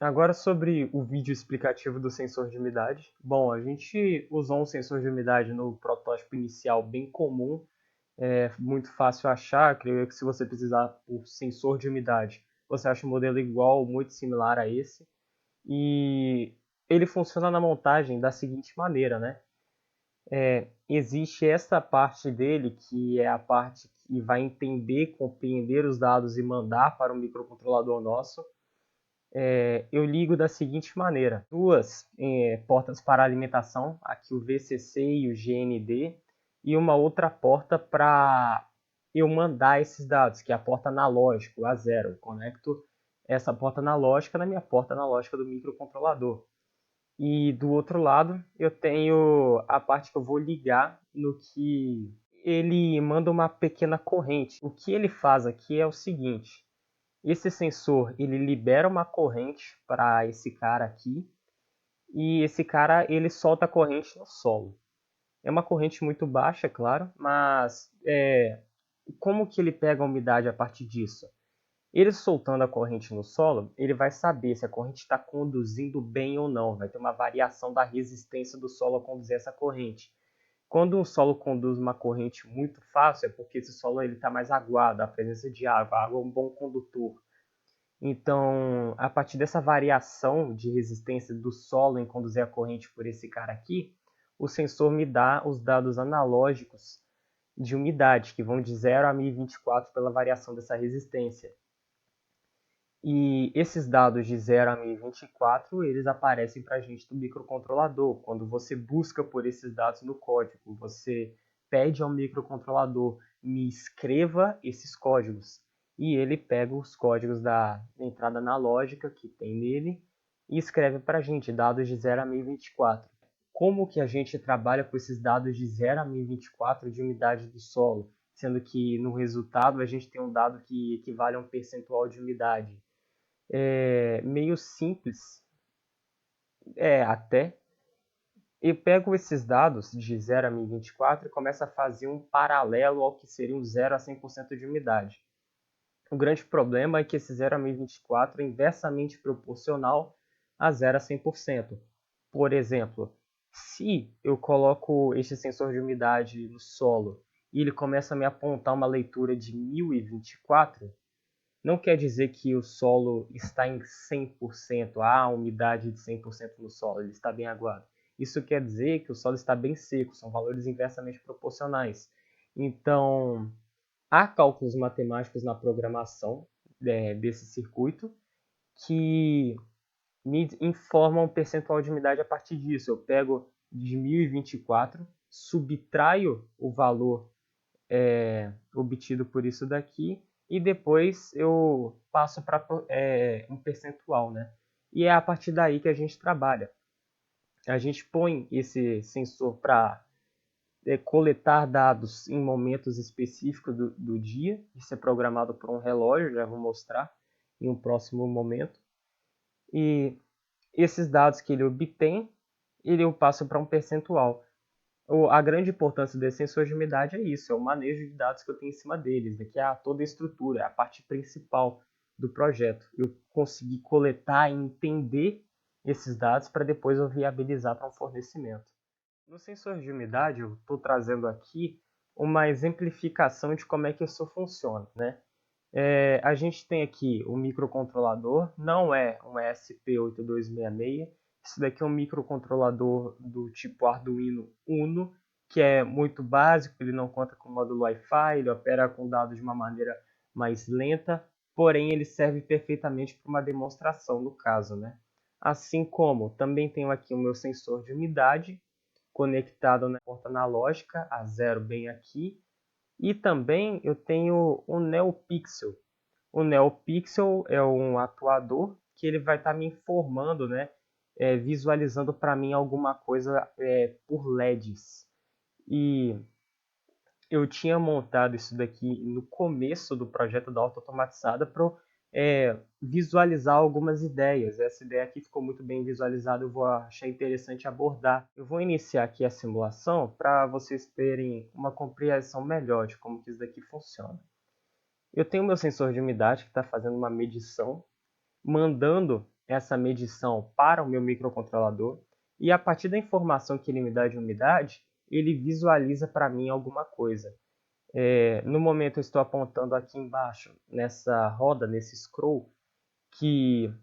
Agora sobre o vídeo explicativo do sensor de umidade. Bom, a gente usou um sensor de umidade no protótipo inicial bem comum, é muito fácil achar. Creio que se você precisar por sensor de umidade, você acha um modelo igual, muito similar a esse. E ele funciona na montagem da seguinte maneira, né? Existe essa parte dele que é a parte que vai entender, compreender os dados e mandar para o microcontrolador nosso. Eu ligo da seguinte maneira: duas portas para alimentação, aqui o VCC e o GND, e uma outra porta para eu mandar esses dados, que é a porta analógica, o A0. Eu conecto essa porta analógica na minha porta analógica do microcontrolador. E do outro lado, eu tenho a parte que eu vou ligar no que ele manda uma pequena corrente. O que ele faz aqui é o seguinte: esse sensor ele libera uma corrente para esse cara aqui e esse cara ele solta a corrente no solo. É uma corrente muito baixa, é claro, mas como que ele pega a umidade a partir disso? Ele soltando a corrente no solo, ele vai saber se a corrente está conduzindo bem ou não. Vai ter uma variação da resistência do solo a conduzir essa corrente. Quando um solo conduz uma corrente muito fácil, é porque esse solo está mais aguado, a presença de água. A água é um bom condutor. Então, a partir dessa variação de resistência do solo em conduzir a corrente por esse cara aqui, o sensor me dá os dados analógicos de umidade, que vão de 0 a 1024 pela variação dessa resistência. E esses dados de 0 a 1024, eles aparecem para a gente no microcontrolador. Quando você busca por esses dados no código, você pede ao microcontrolador me escreva esses códigos. E ele pega os códigos da entrada analógica que tem nele e escreve para a gente dados de 0 a 1024. Como que a gente trabalha com esses dados de 0 a 1024 de umidade do solo? Sendo que no resultado a gente tem um dado que equivale a um percentual de umidade. Meio simples, até. Eu pego esses dados de 0 a 1024 e começo a fazer um paralelo ao que seria um 0 a 100% de umidade. O grande problema é que esse 0 a 1024 é inversamente proporcional a 0 a 100%. Por exemplo, se eu coloco este sensor de umidade no solo e ele começa a me apontar uma leitura de 1024, não quer dizer que o solo está em 100%, há umidade de 100% no solo, ele está bem aguado. Isso quer dizer que o solo está bem seco, são valores inversamente proporcionais. Então, há cálculos matemáticos na programação desse circuito que me informam o percentual de umidade a partir disso. Eu pego de 1024, subtraio o valor obtido por isso daqui e depois eu passo para um percentual, né? E é a partir daí que a gente trabalha. A gente põe esse sensor para coletar dados em momentos específicos do dia. Isso é programado por um relógio, já vou mostrar em um próximo momento. E esses dados que ele obtém, eu passo para um percentual. A grande importância desse sensor de umidade é isso, é o manejo de dados que eu tenho em cima deles, né, que é toda a estrutura, é a parte principal do projeto. Eu consegui coletar e entender esses dados para depois eu viabilizar para um fornecimento. No sensor de umidade, eu estou trazendo aqui uma exemplificação de como é que isso funciona, né? A gente tem aqui o microcontrolador, não é um ESP8266. Isso daqui é um microcontrolador do tipo Arduino Uno, que é muito básico, ele não conta com módulo Wi-Fi, ele opera com dados de uma maneira mais lenta, porém ele serve perfeitamente para uma demonstração no caso, né? Assim como também tenho aqui o meu sensor de umidade conectado na porta analógica, a zero bem aqui, e também eu tenho o NeoPixel. O NeoPixel é um atuador que ele vai estar me informando, né, visualizando para mim alguma coisa por LEDs. E eu tinha montado isso daqui no começo do projeto da Auto Automatizada para visualizar algumas ideias. Essa ideia aqui ficou muito bem visualizada, eu vou achar interessante abordar. Eu vou iniciar aqui a simulação para vocês terem uma compreensão melhor de como que isso daqui funciona. Eu tenho meu sensor de umidade que está fazendo uma medição, mandando essa medição para o meu microcontrolador e a partir da informação que ele me dá de umidade, ele visualiza para mim alguma coisa. No momento eu estou apontando aqui embaixo, nessa roda, nesse scroll, que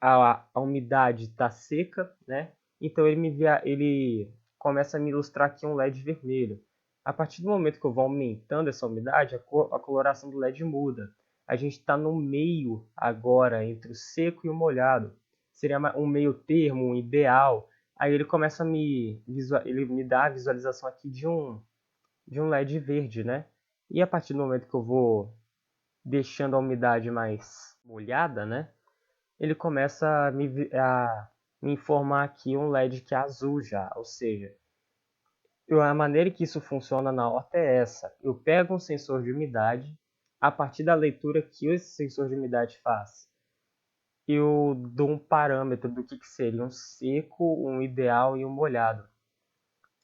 a umidade está seca, né? Então ele começa a me ilustrar aqui um LED vermelho. A partir do momento que eu vou aumentando essa umidade, a coloração do LED muda. A gente está no meio agora entre o seco e o molhado. Seria um meio termo, um ideal. Aí ele começa ele me dá a visualização aqui de um LED verde, né? E a partir do momento que eu vou deixando a umidade mais molhada, né? Ele começa a me informar aqui um LED que é azul já, ou seja, a maneira que isso funciona na horta é essa. Eu pego um sensor de umidade, a partir da leitura que esse sensor de umidade faz, eu dou um parâmetro do que seria um seco, um ideal e um molhado.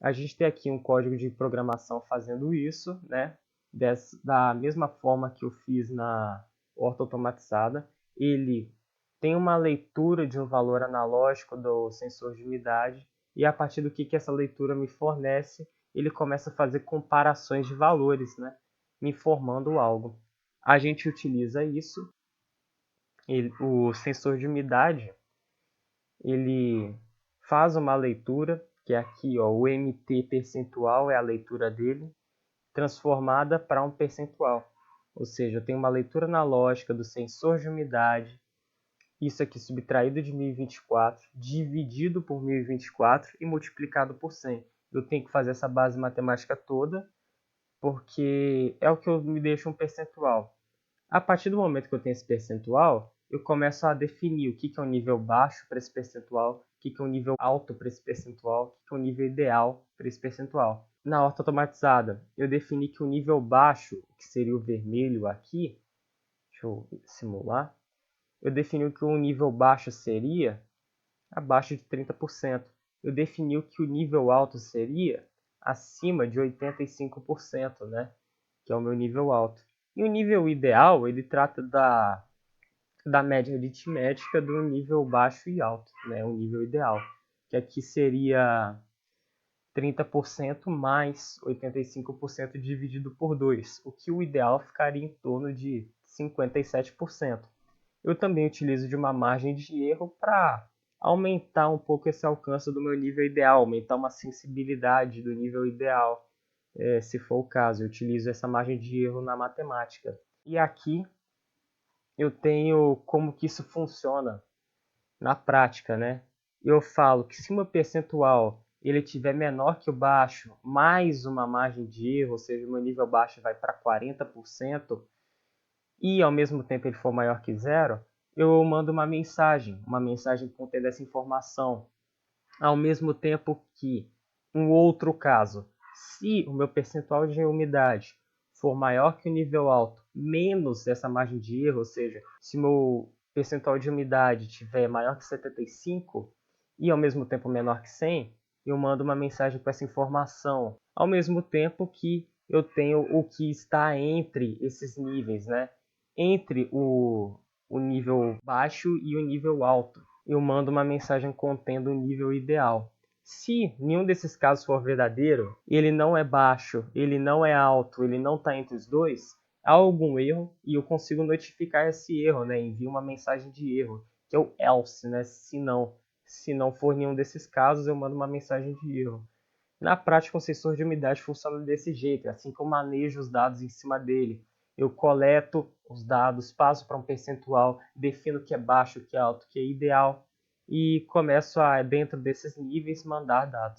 A gente tem aqui um código de programação fazendo isso, né? Da mesma forma que eu fiz na horta automatizada. Ele tem uma leitura de um valor analógico do sensor de umidade e a partir do que essa leitura me fornece, ele começa a fazer comparações de valores, né? Me informando algo. A gente utiliza isso, o sensor de umidade, ele faz uma leitura, que é aqui, ó, o MT percentual é a leitura dele, transformada para um percentual. Ou seja, eu tenho uma leitura analógica do sensor de umidade, isso aqui subtraído de 1024, dividido por 1024 e multiplicado por 100. Eu tenho que fazer essa base matemática toda, porque é o que me deixa um percentual. A partir do momento que eu tenho esse percentual, eu começo a definir o que é um nível baixo para esse percentual, o que é um nível alto para esse percentual, o que é um nível ideal para esse percentual. Na horta automatizada, eu defini que o nível baixo, que seria o vermelho aqui, deixa eu simular, eu defini que o nível baixo seria abaixo de 30%. Eu defini que o nível alto seria acima de 85%, né? Que é o meu nível alto. E o nível ideal, ele trata da média aritmética do nível baixo e alto, né? O nível ideal, que aqui seria 30% mais 85% dividido por 2, o que o ideal ficaria em torno de 57%. Eu também utilizo de uma margem de erro para aumentar um pouco esse alcance do meu nível ideal, aumentar uma sensibilidade do nível ideal, se for o caso. Eu utilizo essa margem de erro na matemática. E aqui eu tenho como que isso funciona na prática, né? Eu falo que se o meu percentual ele tiver menor que o baixo, mais uma margem de erro, ou seja, o meu nível baixo vai para 40%, e ao mesmo tempo ele for maior que zero, eu mando uma mensagem contendo essa informação. Ao mesmo tempo que, um outro caso, se o meu percentual de umidade for maior que o nível alto, menos essa margem de erro, ou seja, se o meu percentual de umidade tiver maior que 75 e ao mesmo tempo menor que 100, eu mando uma mensagem com essa informação. Ao mesmo tempo que eu tenho o que está entre esses níveis, né? Entre o nível baixo e o nível alto. Eu mando uma mensagem contendo o nível ideal. Se nenhum desses casos for verdadeiro, ele não é baixo, ele não é alto, ele não está entre os dois, há algum erro e eu consigo notificar esse erro, né? Envio uma mensagem de erro, que é o else, né? Se não for nenhum desses casos, eu mando uma mensagem de erro. Na prática, o sensor de umidade funciona desse jeito, é assim que eu manejo os dados em cima dele. Eu coleto os dados, passo para um percentual, defino o que é baixo, o que é alto, o que é ideal e começo a, dentro desses níveis, mandar dados.